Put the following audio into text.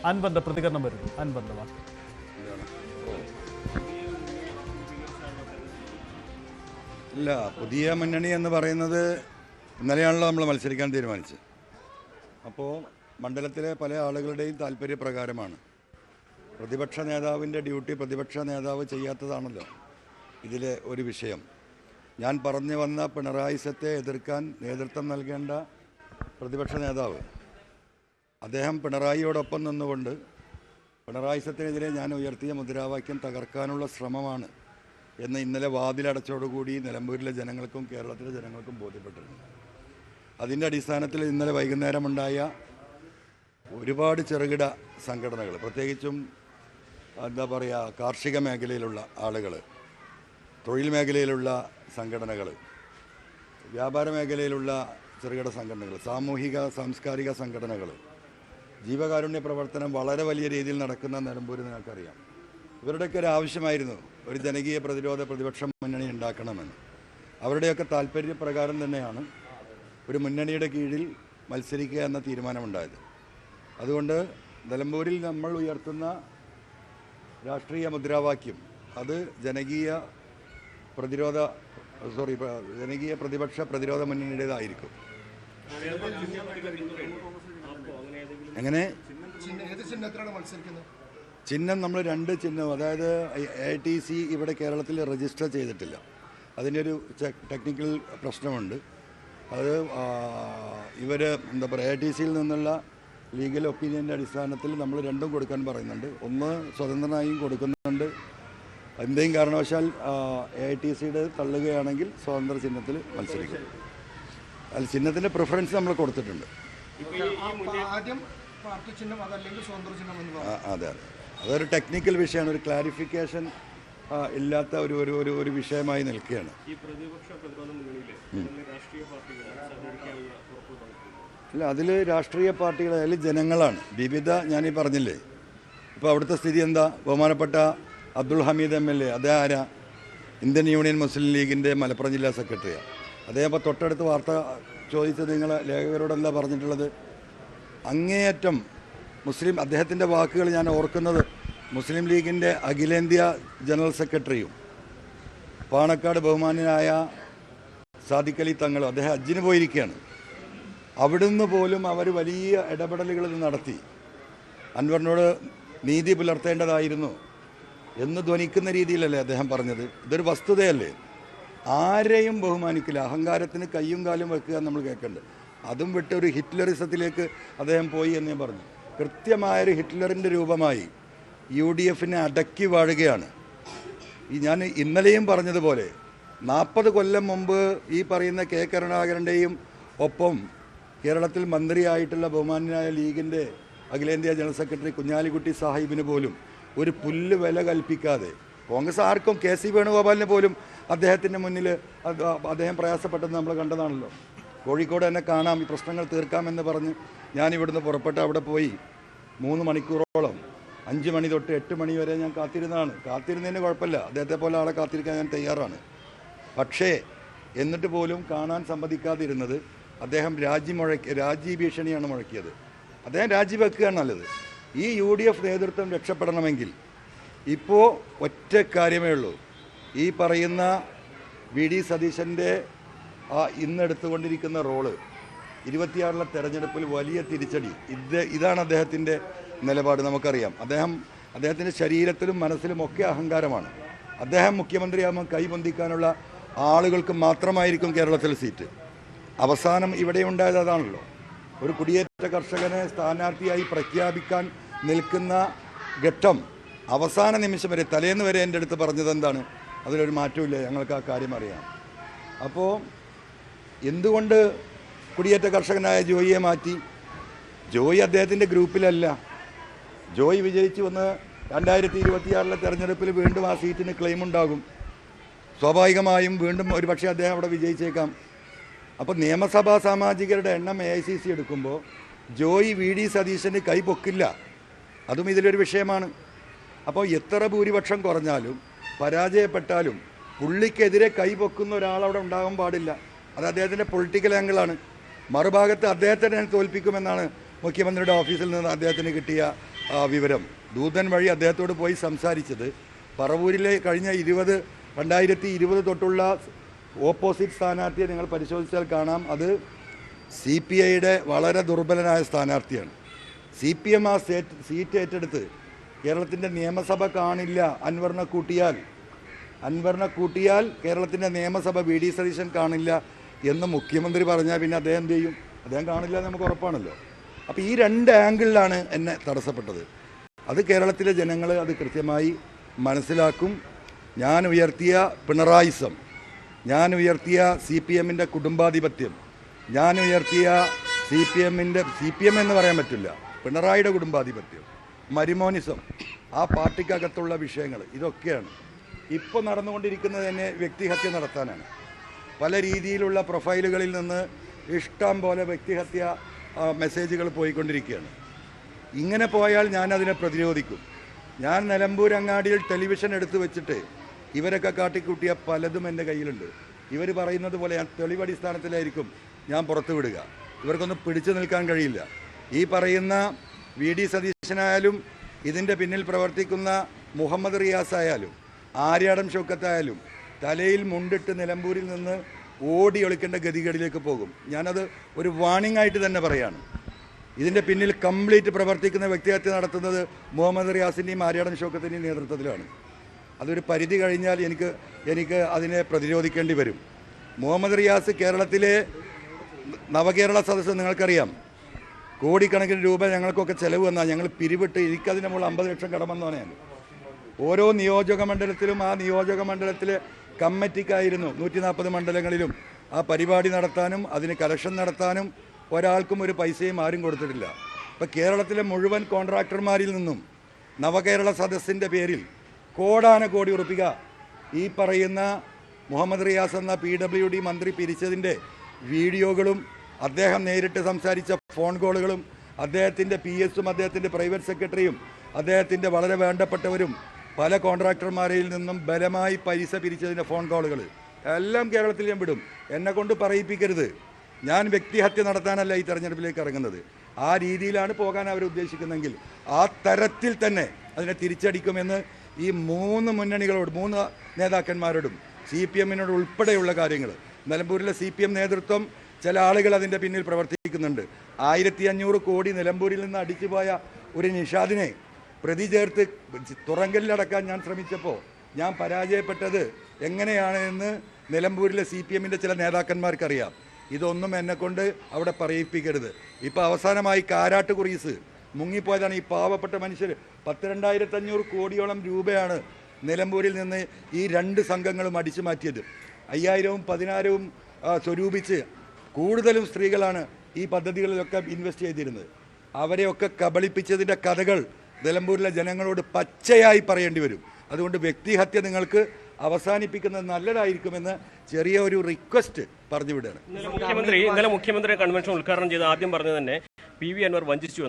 അൻവറിന്റെ പ്രതികരണം വരുന്നു. അൻവറിന്റെ വാക്ക്. ഇല്ല, പുതിയ മുന്നണി എന്ന് പറയുന്നത് ഇന്നലെയാണല്ലോ നമ്മൾ മത്സരിക്കാൻ തീരുമാനിച്ചത്. അപ്പോൾ മണ്ഡലത്തിലെ പല ആളുകളുടെയും താല്പര്യപ്രകാരമാണ്. പ്രതിപക്ഷ നേതാവിൻ്റെ ഡ്യൂട്ടി പ്രതിപക്ഷ നേതാവ് ചെയ്യാത്തതാണല്ലോ ഇതിലെ ഒരു വിഷയം. ഞാൻ പറഞ്ഞു വന്ന പിണറായിസത്തെ എതിർക്കാൻ നേതൃത്വം നൽകേണ്ട പ്രതിപക്ഷ നേതാവ്, അദ്ദേഹം പിണറായിയോടൊപ്പം നിന്നുകൊണ്ട് പിണറായിസത്തിനെതിരെ ഞാൻ ഉയർത്തിയ മുദ്രാവാക്യം തകർക്കാനുള്ള ശ്രമമാണ് എന്ന് ഇന്നലെ വാതിലടച്ചോടുകൂടി നിലമ്പൂരിലെ ജനങ്ങൾക്കും കേരളത്തിലെ ജനങ്ങൾക്കും ബോധ്യപ്പെട്ടിരുന്നു. അതിൻ്റെ അടിസ്ഥാനത്തിൽ ഇന്നലെ വൈകുന്നേരമുണ്ടായ ഒരുപാട് ചെറുകിട സംഘടനകൾ, പ്രത്യേകിച്ചും എന്താ പറയുക, കാർഷിക മേഖലയിലുള്ള ആളുകൾ, തൊഴിൽ മേഖലയിലുള്ള സംഘടനകൾ, വ്യാപാര മേഖലയിലുള്ള ചെറുകിട സംഘടനകൾ, സാമൂഹിക സാംസ്കാരിക സംഘടനകൾ, ജീവകാരുണ്യ പ്രവർത്തനം വളരെ വലിയ രീതിയിൽ നടക്കുന്ന നിലമ്പൂർ നിങ്ങൾക്കറിയാം. ഇവരുടെയൊക്കെ ഒരു ആവശ്യമായിരുന്നു ഒരു ജനകീയ പ്രതിരോധ പ്രതിപക്ഷ മുന്നണി ഉണ്ടാക്കണമെന്ന്. അവരുടെയൊക്കെ താല്പര്യപ്രകാരം തന്നെയാണ് ഒരു മുന്നണിയുടെ കീഴിൽ മത്സരിക്കുക എന്ന തീരുമാനമുണ്ടായത്. അതുകൊണ്ട് നിലമ്പൂരിൽ നമ്മൾ ഉയർത്തുന്ന രാഷ്ട്രീയ മുദ്രാവാക്യം അത് ജനകീയ പ്രതിപക്ഷ പ്രതിരോധ മുന്നണിയുടേതായിരിക്കും. എങ്ങനെ ചിഹ്നം നമ്മൾ 2 ചിഹ്നം, അതായത് AITC ഇവിടെ കേരളത്തിൽ രജിസ്റ്റർ ചെയ്തിട്ടില്ല. അതിൻ്റെ ഒരു ടെക്നിക്കൽ പ്രശ്നമുണ്ട്. അത് ഇവർ എന്താ പറയുക, AITCയിൽ നിന്നുള്ള ലീഗൽ ഒപ്പീനിയൻ്റെ അടിസ്ഥാനത്തിൽ നമ്മൾ 2ഉം കൊടുക്കാൻ പറയുന്നുണ്ട്. ഒന്ന് സ്വതന്ത്രനായും കൊടുക്കുന്നുണ്ട്. എന്തെങ്കിലും കാരണവശാൽ AITCയുടെ തള്ളുകയാണെങ്കിൽ സ്വതന്ത്ര ചിഹ്നത്തിൽ മത്സരിക്കും. അതിൽ ചിഹ്നത്തിൻ്റെ പ്രിഫറൻസ് നമ്മൾ കൊടുത്തിട്ടുണ്ട്. അതെ, അതൊരു ടെക്നിക്കൽ വിഷയമാണ്, ഒരു ക്ലാരിഫിക്കേഷൻ ഇല്ലാത്ത ഒരു വിഷയമായി നിൽക്കുകയാണ്. അല്ല, അതിൽ രാഷ്ട്രീയ പാർട്ടികൾ, അതിൽ ജനങ്ങളാണ് വിവിധ. ഞാനീ പറഞ്ഞില്ലേ, ഇപ്പോൾ അവിടുത്തെ സ്ഥിതി എന്താ? ബഹുമാനപ്പെട്ട അബ്ദുൾ ഹമീദ് MLA, അദ്ദേഹം ആരാ? ഇന്ത്യൻ യൂണിയൻ മുസ്ലിം ലീഗിൻ്റെ മലപ്പുറം ജില്ലാ സെക്രട്ടറിയാണ്. അദ്ദേഹം ഇപ്പോൾ തൊട്ടടുത്ത് വാർത്ത ചോദിച്ചത് നിങ്ങൾ ലേഖകരോട് എന്താ പറഞ്ഞിട്ടുള്ളത്? അങ്ങേയറ്റം മുസ്ലിം, അദ്ദേഹത്തിൻ്റെ വാക്കുകൾ ഞാൻ ഓർക്കുന്നത്, മുസ്ലിം ലീഗിൻ്റെ അഖിലേന്ത്യാ ജനറൽ സെക്രട്ടറിയും പാണക്കാട് ബഹുമാന്യനായ സാദിഖ് അലി തങ്ങളും, അദ്ദേഹം ഹജ്ജിന് പോയിരിക്കുകയാണ്. അവിടുന്ന് പോലും അവർ വലിയ ഇടപെടലുകൾ നടത്തി അൻവറിനോട് നീതി പുലർത്തേണ്ടതായിരുന്നു എന്ന് ധ്വനിക്കുന്ന രീതിയിലല്ലേ അദ്ദേഹം പറഞ്ഞത്? ഇതൊരു വസ്തുതയല്ലേ? ആരെയും ബഹുമാനിക്കില്ല, അഹങ്കാരത്തിന് കയ്യും കാലും വെക്കുക നമ്മൾ കേൾക്കേണ്ടത്. അതും വിട്ട് ഒരു ഹിറ്റ്ലറിസത്തിലേക്ക് അദ്ദേഹം പോയി എന്ന് ഞാൻ പറഞ്ഞു. കൃത്യമായൊരു ഹിറ്റ്ലറിൻ്റെ രൂപമായി UDFനെ അടക്കി വാഴുകയാണ്. ഞാൻ ഇന്നലെയും പറഞ്ഞതുപോലെ 40 കൊല്ലം മുമ്പ് ഈ പറയുന്ന K കരുണാകരൻ്റെയും ഒപ്പം കേരളത്തിൽ മന്ത്രിയായിട്ടുള്ള ബഹുമാന്യനായ ലീഗിൻ്റെ അഖിലേന്ത്യാ ജനറൽ സെക്രട്ടറി കുഞ്ഞാലിക്കുട്ടി സാഹിബിന് പോലും ഒരു പുല്ല് വില കൽപ്പിക്കാതെ, കോൺഗ്രസ് ആർക്കും KC വേണുഗോപാലിന് പോലും അദ്ദേഹത്തിൻ്റെ മുന്നിൽ അദ്ദേഹം പ്രയാസപ്പെട്ടെന്ന് നമ്മൾ കണ്ടതാണല്ലോ. കോഴിക്കോട് എന്നെ കാണാം, ഈ പ്രശ്നങ്ങൾ തീർക്കാമെന്ന് പറഞ്ഞ് ഞാനിവിടുന്ന് പുറപ്പെട്ട് അവിടെ പോയി 3 മണിക്കൂറോളം 5 മണി തൊട്ട് 8 മണി വരെ ഞാൻ കാത്തിരുന്നതാണ്. കാത്തിരുന്നതിന് കുഴപ്പമില്ല, അദ്ദേഹത്തെ പോലെ ആളെ കാത്തിരിക്കാൻ ഞാൻ തയ്യാറാണ്. പക്ഷേ എന്നിട്ട് പോലും കാണാൻ സമ്മതിക്കാതിരുന്നത് അദ്ദേഹം രാജി ഭീഷണിയാണ് മുഴക്കിയത്. അദ്ദേഹം രാജിവെക്കുകയാണ് നല്ലത്. ഈ UDF നേതൃത്വം രക്ഷപ്പെടണമെങ്കിൽ ഇപ്പോൾ ഒറ്റ കാര്യമേ ഉള്ളൂ. ഈ പറയുന്ന VD സതീശൻ്റെ ഇന്നെടുത്തുകൊണ്ടിരിക്കുന്ന റോള് 26-ലെ തെരഞ്ഞെടുപ്പിൽ വലിയ തിരിച്ചടി. ഇതാണ് അദ്ദേഹത്തിൻ്റെ നിലപാട്. നമുക്കറിയാം, അദ്ദേഹത്തിൻ്റെ ശരീരത്തിലും മനസ്സിലും ഒക്കെ അഹങ്കാരമാണ്. അദ്ദേഹം മുഖ്യമന്ത്രിയാകുമ്പോൾ കൈപൊന്തിക്കാനുള്ള ആളുകൾക്ക് മാത്രമായിരിക്കും കേരളത്തിൽ സീറ്റ്. അവസാനം ഇവിടെ ഉണ്ടായത് അതാണല്ലോ. ഒരു കുടിയേറ്റ കർഷകനെ സ്ഥാനാർത്ഥിയായി പ്രഖ്യാപിക്കാൻ നിൽക്കുന്ന ഘട്ടം അവസാന നിമിഷം വരെ, തലേന്ന് വരെ എൻ്റെ അടുത്ത് പറഞ്ഞത് എന്താണ്? അതിലൊരു മാറ്റമില്ല, ഞങ്ങൾക്ക് ആ കാര്യം അറിയാം. അപ്പോൾ എന്തുകൊണ്ട് കുടിയേറ്റ കർഷകനായ ജോയിയെ മാറ്റി? ജോയി അദ്ദേഹത്തിൻ്റെ ഗ്രൂപ്പിലല്ല. ജോയി വിജയിച്ചു വന്ന് 2026-ലെ തെരഞ്ഞെടുപ്പിൽ വീണ്ടും ആ സീറ്റിന് ക്ലെയിം ഉണ്ടാകും. സ്വാഭാവികമായും വീണ്ടും ഒരുപക്ഷെ അദ്ദേഹം അവിടെ വിജയിച്ചേക്കാം. അപ്പോൾ നിയമസഭാ സാമാജികരുടെ എണ്ണം AICC എടുക്കുമ്പോൾ ജോയി VD സതീശന് കൈ പൊക്കില്ല. അതും ഇതിലൊരു വിഷയമാണ്. അപ്പോൾ എത്ര ഭൂരിപക്ഷം കുറഞ്ഞാലും പരാജയപ്പെട്ടാലും പുള്ളിക്കെതിരെ കൈ പൊക്കുന്ന ഒരാളവിടെ ഉണ്ടാകാൻ പാടില്ല. അത് അദ്ദേഹത്തിൻ്റെ പൊളിറ്റിക്കൽ ആംഗിളാണ്. മറുഭാഗത്ത് അദ്ദേഹത്തെ തോൽപ്പിക്കുമെന്നാണ് മുഖ്യമന്ത്രിയുടെ ഓഫീസിൽ നിന്ന് അദ്ദേഹത്തിന് കിട്ടിയ വിവരം. ദൂതൻ വഴി അദ്ദേഹത്തോട് പോയി സംസാരിച്ചത് പറവൂരിലെ കഴിഞ്ഞ 2020 തൊട്ടുള്ള ഓപ്പോസിറ്റ് സ്ഥാനാർത്ഥിയെ നിങ്ങൾ പരിശോധിച്ചാൽ കാണാം. അത് CPIയുടെ വളരെ ദുർബലനായ സ്ഥാനാർത്ഥിയാണ്. CPM ആ സീറ്റ് ഏറ്റെടുത്ത് കേരളത്തിൻ്റെ നിയമസഭ കാണില്ല, അൻവറിനെ കൂട്ടിയാൽ കേരളത്തിൻ്റെ നിയമസഭ VD സതീശൻ കാണില്ല എന്ന് മുഖ്യമന്ത്രി പറഞ്ഞാൽ പിന്നെ അദ്ദേഹം എന്ത് ചെയ്യും? അദ്ദേഹം കാണില്ല എന്ന് നമുക്ക് ഉറപ്പാണല്ലോ. അപ്പോൾ ഈ 2 ആംഗിളിലാണ് എന്നെ തടസ്സപ്പെട്ടത്. അത് കേരളത്തിലെ ജനങ്ങൾ അത് കൃത്യമായി മനസ്സിലാക്കും. ഞാൻ ഉയർത്തിയ പിണറായിസം, ഞാൻ ഉയർത്തിയ CPMൻ്റെ കുടുംബാധിപത്യം, ഞാൻ ഉയർത്തിയ CPM എന്ന് പറയാൻ പറ്റില്ല, പിണറായിയുടെ കുടുംബാധിപത്യം, മരിമോനിസം, ആ പാർട്ടിക്കകത്തുള്ള വിഷയങ്ങൾ, ഇതൊക്കെയാണ് ഇപ്പോൾ നടന്നുകൊണ്ടിരിക്കുന്നത്. തന്നെ വ്യക്തിഹത്യ നടത്താനാണ്. പല രീതിയിലുള്ള പ്രൊഫൈലുകളിൽ നിന്ന് ഇഷ്ടം പോലെ വ്യക്തിഹത്യ മെസ്സേജുകൾ പോയിക്കൊണ്ടിരിക്കുകയാണ്. ഇങ്ങനെ പോയാൽ ഞാനതിനെ പ്രതിരോധിക്കും. ഞാൻ നിലമ്പൂർ അങ്ങാടിയിൽ ടെലിവിഷൻ എടുത്തു വെച്ചിട്ട് ഇവരൊക്കെ കാട്ടിക്കൂട്ടിയ പലതും എൻ്റെ കയ്യിലുണ്ട്. ഇവർ പറയുന്നത് പോലെ ഞാൻ തെളിവടിസ്ഥാനത്തിലായിരിക്കും ഞാൻ പുറത്തു വിടുക. ഇവർക്കൊന്നും പിടിച്ചു നിൽക്കാൻ കഴിയില്ല. ഈ പറയുന്ന VD സതീശനായാലും ഇതിൻ്റെ പിന്നിൽ പ്രവർത്തിക്കുന്ന മുഹമ്മദ് റിയാസ് ആയാലും ആര്യാടൻ ഷൗക്കത്തായാലും തലയിൽ മുണ്ടിട്ട് നിലമ്പൂരിൽ നിന്ന് ഓടി ഒളിക്കേണ്ട ഗതികേടിലേക്ക് പോകും. ഞാനത് ഒരു വാണിംഗ് ആയിട്ട് തന്നെ പറയാണ്. ഇതിൻ്റെ പിന്നിൽ കംപ്ലീറ്റ് പ്രവർത്തിക്കുന്ന വ്യക്തിഹത്യ നടത്തുന്നത് മുഹമ്മദ് റിയാസിൻ്റെയും ആര്യാടൻ ഷൗക്കത്തിൻ്റെയും നേതൃത്വത്തിലാണ്. അതൊരു പരിധി കഴിഞ്ഞാൽ എനിക്ക് അതിനെ പ്രതിരോധിക്കേണ്ടി വരും. മുഹമ്മദ് റിയാസ് കേരളത്തിലെ നവകേരള സദസ്സ് നിങ്ങൾക്കറിയാം, കോടിക്കണക്കിന് രൂപ ഞങ്ങൾക്കൊക്കെ ചിലവ് വന്നാൽ ഞങ്ങൾ പിരിവിട്ട് എനിക്കതിന് മുകളിൽ 50 ലക്ഷം കടമെന്നാണ്. ഓരോ നിയോജക മണ്ഡലത്തിലും ആ നിയോജക മണ്ഡലത്തിലെ കമ്മിറ്റിക്കായിരുന്നു 140 മണ്ഡലങ്ങളിലും ആ പരിപാടി നടത്താനും അതിന് കലക്ഷൻ നടത്താനും ഒരാൾക്കും ഒരു പൈസയും ആരും കൊടുത്തിട്ടില്ല. ഇപ്പോൾ കേരളത്തിലെ മുഴുവൻ കോൺട്രാക്ടർമാരിൽ നിന്നും നവകേരള സദസ്സിൻ്റെ പേരിൽ കോടാനകോടി ഉറുപ്പിക ഈ പറയുന്ന മുഹമ്മദ് റിയാസ് എന്ന PWD മന്ത്രി പിരിച്ചതിൻ്റെ വീഡിയോകളും അദ്ദേഹം നേരിട്ട് സംസാരിച്ച ഫോൺ കോളുകളും അദ്ദേഹത്തിൻ്റെ PS-ഉം അദ്ദേഹത്തിൻ്റെ പ്രൈവറ്റ് സെക്രട്ടറിയും അദ്ദേഹത്തിൻ്റെ വളരെ വേണ്ടപ്പെട്ടവരും പല കോൺട്രാക്ടർമാരിൽ നിന്നും ബലമായി പൈസ പിരിച്ചതിൻ്റെ ഫോൺ കോളുകൾ എല്ലാം കേരളത്തിൽ ഞാൻ വിടും. എന്നെക്കൊണ്ട് പറയിപ്പിക്കരുത്. ഞാൻ വ്യക്തിഹത്യ നടത്താനല്ല ഈ തെരഞ്ഞെടുപ്പിലേക്ക് ഇറങ്ങുന്നത്. ആ രീതിയിലാണ് പോകാൻ അവർ ഉദ്ദേശിക്കുന്നതെങ്കിൽ ആ തരത്തിൽ തന്നെ അതിനെ തിരിച്ചടിക്കുമെന്ന് ഈ 3 മുന്നണികളോട് 3 നേതാക്കന്മാരോടും CPM-നോട് ഉൾപ്പെടെയുള്ള കാര്യങ്ങൾ നിലമ്പൂരിലെ CPM നേതൃത്വം ചില ആളുകൾ അതിൻ്റെ പിന്നിൽ പ്രവർത്തിക്കുന്നുണ്ട്. 1500 കോടി നിലമ്പൂരിൽ നിന്ന് അടിച്ചുപോയ ഒരു നിഷാദിനെ പ്രതി ചേർത്ത് തുറങ്കലിലടക്കാൻ ഞാൻ ശ്രമിച്ചപ്പോൾ ഞാൻ പരാജയപ്പെട്ടത് എങ്ങനെയാണ് എന്ന് നിലമ്പൂരിലെ CPM-ൻ്റെ ചില നേതാക്കന്മാർക്കറിയാം. ഇതൊന്നും എന്നെക്കൊണ്ട് അവിടെ പറയിപ്പിക്കരുത്. ഇപ്പോൾ അവസാനമായി കാരാട്ട് കുറീസ് മുങ്ങിപ്പോയതാണ്. ഈ പാവപ്പെട്ട മനുഷ്യർ 12,500 കോടിയോളം രൂപയാണ് നിലമ്പൂരിൽ നിന്ന് ഈ 2 സംഘങ്ങളും അടിച്ചു മാറ്റിയത്. 5000-ഉം 16,000-ഉം സ്വരൂപിച്ച് കൂടുതലും സ്ത്രീകളാണ് ഈ പദ്ധതികളിലൊക്കെ ഇൻവെസ്റ്റ് ചെയ്തിരുന്നത്. അവരെയൊക്കെ കബളിപ്പിച്ചതിൻ്റെ കഥകൾ നിലമ്പൂരിലെ ജനങ്ങളോട് പച്ചയായി പറയേണ്ടി വരും. അതുകൊണ്ട് വ്യക്തിഹത്യ നിങ്ങൾക്ക് അവസാനിപ്പിക്കുന്നത് നല്ലതായിരിക്കുമെന്ന് ചെറിയ ഒരു റിക്വസ്റ്റ് പറഞ്ഞു വിടുകയാണ്. ഇന്നലെ മുഖ്യമന്ത്രി കൺവെൻഷൻ ഉദ്ഘാടനം ചെയ്ത് ആദ്യം പറഞ്ഞത് തന്നെ PV അൻവർ വഞ്ചിച്ചു.